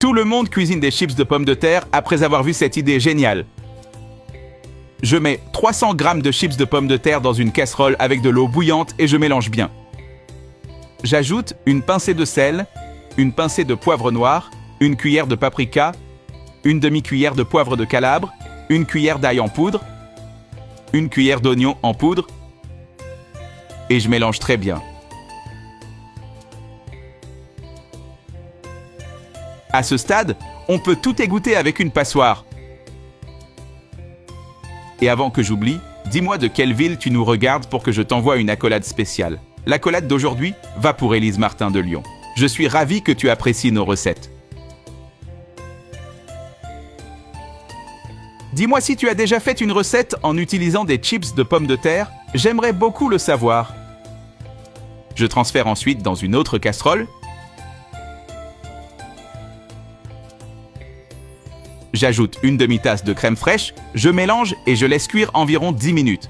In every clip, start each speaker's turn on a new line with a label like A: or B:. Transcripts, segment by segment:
A: Tout le monde cuisine des chips de pommes de terre après avoir vu cette idée géniale. Je mets 300 g de chips de pommes de terre dans une casserole avec de l'eau bouillante et je mélange bien. J'ajoute une pincée de sel, une pincée de poivre noir, une cuillère de paprika, une demi-cuillère de poivre de Calabre, une cuillère d'ail en poudre, une cuillère d'oignon en poudre et je mélange très bien. À ce stade, on peut tout égoutter avec une passoire. Et avant que j'oublie, dis-moi de quelle ville tu nous regardes pour que je t'envoie une accolade spéciale. L'accolade d'aujourd'hui va pour Élise Martin de Lyon. Je suis ravi que tu apprécies nos recettes. Dis-moi si tu as déjà fait une recette en utilisant des chips de pommes de terre, j'aimerais beaucoup le savoir. Je transfère ensuite dans une autre casserole. J'ajoute une demi-tasse de crème fraîche, je mélange et je laisse cuire environ 10 minutes.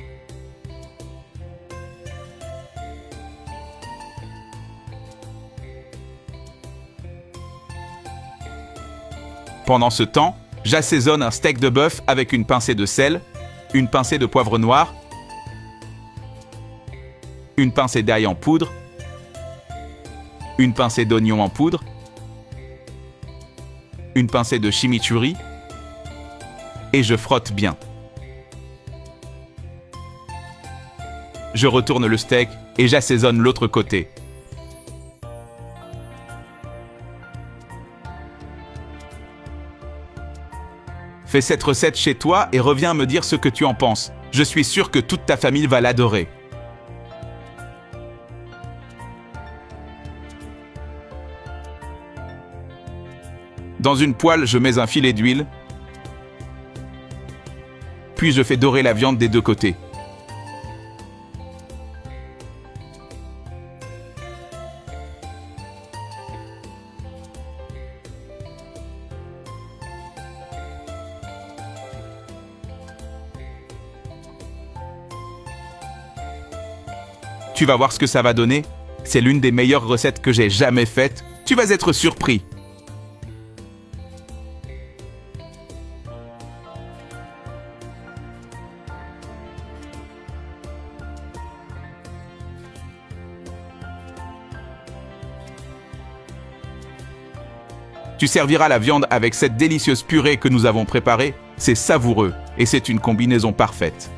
A: Pendant ce temps, j'assaisonne un steak de bœuf avec une pincée de sel, une pincée de poivre noir, une pincée d'ail en poudre, une pincée d'oignon en poudre, une pincée de chimichurri et je frotte bien. Je retourne le steak et j'assaisonne l'autre côté. Fais cette recette chez toi et reviens me dire ce que tu en penses. Je suis sûr que toute ta famille va l'adorer. Dans une poêle, je mets un filet d'huile. Puis je fais dorer la viande des deux côtés. Tu vas voir ce que ça va donner. C'est l'une des meilleures recettes que j'ai jamais faites. Tu vas être surpris. Tu serviras la viande avec cette délicieuse purée que nous avons préparée. C'est savoureux et c'est une combinaison parfaite.